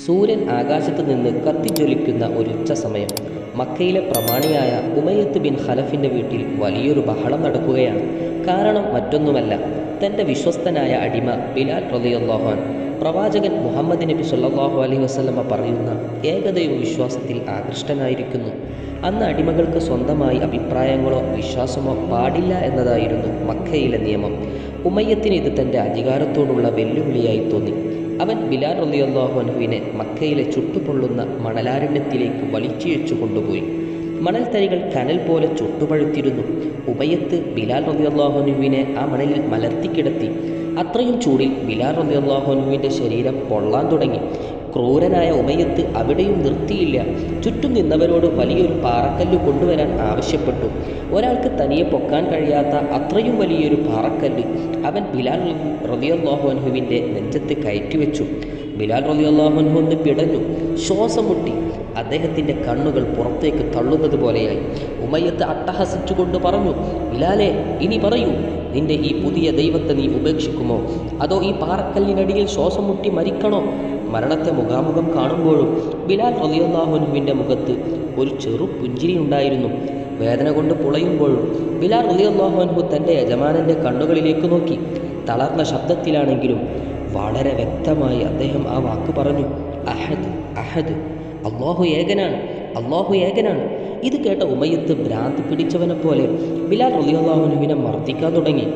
സൂര്യൻ ആകാശത്ത് നിന്ന് കത്തിജ്വലിക്കുന്ന ഒരു ഉച്ച സമയം മക്കയിലെ പ്രമാണിയായ ഉമയ്യത്ത് ബിൻ ഖലഫിൻ്റെ വീട്ടിൽ വലിയൊരു ബഹളം നടക്കുകയാണ്. കാരണം മറ്റൊന്നുമല്ല, തൻ്റെ വിശ്വസ്തനായ അടിമ ബിലാൽ റളിയല്ലാഹു അൻഹു പ്രവാചകൻ മുഹമ്മദ് നബി സല്ലല്ലാഹു അലൈഹി വസല്ലമ പറയുന്ന ഏകദൈവ വിശ്വാസത്തിൽ ആകൃഷ്ടനായിരിക്കുന്നു. അന്ന് അടിമകൾക്ക് സ്വന്തമായി അഭിപ്രായങ്ങളോ വിശ്വാസമോ പാടില്ല എന്നതായിരുന്നു മക്കയിലെ നിയമം. ഉമയ്യത്തിന് ഇത് തൻ്റെ അധികാരത്തോടുള്ള വെല്ലുവിളിയായി തോന്നി. അവൻ ബിലാൽ റളിയല്ലാഹു അൻഹുവിനെ മക്കയിലെ ചുട്ടുപൊള്ളുന്ന മണലാരണ്യത്തിലേക്ക് വലിച്ചിഴച്ചു കൊണ്ടുപോയി. മണൽത്തരികൾ കനൽ പോലെ ചുട്ടുപഴുത്തിരുന്നു. ഉമയ്യത്ത് ബിലാൽ റളിയല്ലാഹു അൻഹുവിനെ ആ മണലിൽ മലർത്തിക്കിടത്തി. അത്രയും ചൂടിൽ ബിലാൽ റളിയല്ലാഹു അൻഹുവിൻ്റെ ശരീരം പൊള്ളാൻ തുടങ്ങി. ക്രൂരനായ ഉമയ്യത്ത് അവിടെയും നിർത്തിയില്ല. ചുറ്റും നിന്നവരോട് വലിയൊരു പാറക്കല്ല് കൊണ്ടുവരാൻ ആവശ്യപ്പെട്ടു. ഒരാൾക്ക് തനിയെ പൊക്കാൻ കഴിയാത്ത അത്രയും വലിയൊരു പാറക്കല്ല് അവൻ ബിലാൽ റളിയല്ലാഹു അൻഹുവിൻ്റെ നെഞ്ചത്ത് കയറ്റിവെച്ചു. ബിലാൽ റളിയല്ലാഹു അൻഹു ഒന്ന് പിടഞ്ഞു, ശ്വാസം മുട്ടി. അദ്ദേഹത്തിൻ്റെ കണ്ണുകൾ പുറത്തേക്ക് തള്ളുന്നത് പോലെയായി. ഉമയ്യത്ത് അട്ടഹസിച്ചുകൊണ്ട് പറഞ്ഞു, ബിലാലെ, ഇനി പറയൂ, നിന്റെ ഈ പുതിയ ദൈവത്തെ നീ ഉപേക്ഷിക്കുമോ, അതോ ഈ പാറക്കല്ലിനടിയിൽ ശ്വാസം മുട്ടി മരിക്കണോ? മരണത്തെ മുഖാമുഖം കാണുമ്പോഴും ബിലാൽ റളിയല്ലാഹു അൻഹുവിൻ്റെ മുഖത്ത് ഒരു ചെറു പുഞ്ചിരി ഉണ്ടായിരുന്നു. വേദന കൊണ്ട് പുളയുമ്പോഴും ബിലാൽ റളിയല്ലാഹു അൻഹു തൻ്റെ യജമാനൻ്റെ കണ്ണുകളിലേക്ക് നോക്കി. തളർന്ന ശബ്ദത്തിലാണെങ്കിലും വളരെ വ്യക്തമായി അദ്ദേഹം ആ വാക്ക് പറഞ്ഞു, അഹദ് അഹദ്, അല്ലാഹു ഏകനാണ്, അല്ലാഹു ഏകനാണ്. ഇത് കേട്ട ഉമയ്യത്ത് ഭ്രാന്ത് പിടിച്ചവനെ പോലെ ബിലാൽ റളിയല്ലാഹു അൻഹുവിനെ മർദ്ദിക്കാൻ തുടങ്ങി.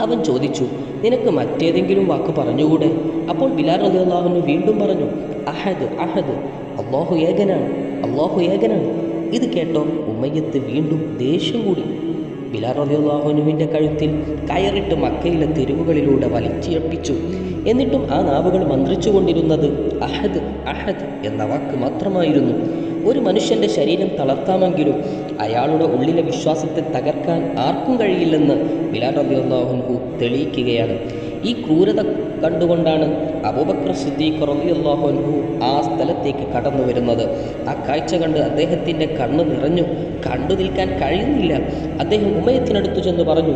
അവൻ ചോദിച്ചു, നിനക്ക് മറ്റേതെങ്കിലും വാക്ക് പറഞ്ഞുകൂടെ? അപ്പോൾ ബിലാൽ റളിയല്ലാഹു അൻഹു വീണ്ടും പറഞ്ഞു, അഹദ് അഹദ്, അല്ലാഹു ഏകനാണ്, അല്ലാഹു ഏകനാണ്. ഇത് കേട്ടോ ഉമയ്യത്ത് വീണ്ടും ദേഷ്യം കൂടി. ബിലാൽ റളിയല്ലാഹു അൻഹുവിൻ്റെ കഴുത്തിൽ കയറിട്ട് മക്കയിലെ തെരുവുകളിലൂടെ വലിച്ചിഴപ്പിച്ചു. എന്നിട്ടും ആ നാവുകൾ മന്ത്രിച്ചുകൊണ്ടിരുന്നത് അഹദ് അഹദ് എന്ന വാക്ക് മാത്രമായിരുന്നു. ഒരു മനുഷ്യൻ്റെ ശരീരം തളർത്താമെങ്കിലും അയാളുടെ ഉള്ളിലെ വിശ്വാസത്തെ തകർക്കാൻ ആർക്കും കഴിയില്ലെന്ന് ബിലാൽ റളിയല്ലാഹു അൻഹു തെളിയിക്കുകയാണ്. ഈ ക്രൂരത കണ്ടുകൊണ്ടാണ് അബൂബക്കർ സിദ്ദീഖ് റളിയല്ലാഹു അൻഹു ആ സ്ഥലത്തേക്ക് കടന്നു വരുന്നത്. ആ കാഴ്ച കണ്ട് അദ്ദേഹത്തിൻ്റെ കണ്ണ് നിറഞ്ഞു. കണ്ടു നിൽക്കാൻ കഴിയുന്നില്ല. അദ്ദേഹം ഉമയ്യത്തിനടുത്തു ചെന്ന് പറഞ്ഞു,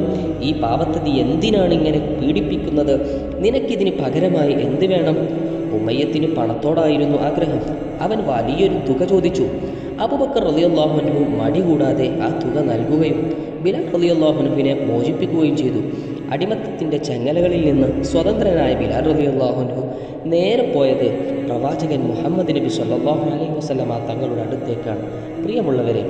ഈ പാവത്തെ നീ എന്തിനാണ് ഇങ്ങനെ പീഡിപ്പിക്കുന്നത്? നിനക്കിതിന് പകരമായി എന്ത് വേണം? ഉമയ്യത്തിന് പണത്തോടായിരുന്നു ആഗ്രഹം. അവൻ വലിയൊരു തുക ചോദിച്ചു. അബൂബക്കർ റളിയല്ലാഹു അൻഹു മടി കൂടാതെ ആ തുക നൽകുകയും ബിലാൽ റളിയല്ലാഹു അൻഹുവിനെ മോചിപ്പിക്കുകയും ചെയ്തു. അടിമത്തത്തിൻ്റെ ചങ്ങലകളിൽ നിന്ന് സ്വതന്ത്രനായ ബിലാൽ റളിയല്ലാഹു അൻഹു നേരെ പോയത് പ്രവാചകൻ മുഹമ്മദ് നബി സല്ലല്ലാഹു അലൈഹി വസല്ലമ തങ്ങളുടെ അടുത്തേക്കാണ്. പ്രിയമുള്ളവരെ,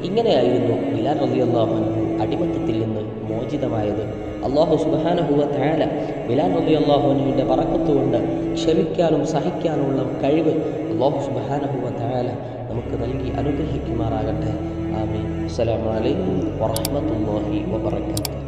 ഇങ്ങനെയായിരുന്നു ബിലാൽ റളിയല്ലാഹു അൻഹു അടിമത്തത്തിൽ നിന്ന് മോചിതമായത്. അല്ലാഹു സുബ്ഹാനഹു വ തആല ബിലാൽ റളിയല്ലാഹു അൻഹുവിൻ്റെ ബറക്കത്ത് കൊണ്ട് ക്ഷമിക്കാനും സഹിക്കാനുമുള്ള കഴിവ് അല്ലാഹു സുബ്ഹാനഹു വ തആല നമുക്ക് നൽകി അനുഗ്രഹിക്കുമാറാകട്ടെ. ആമീൻ. അസ്സലാമു അലൈക്കും വറഹ്മത്തുള്ളാഹി വബറകാതുഹു.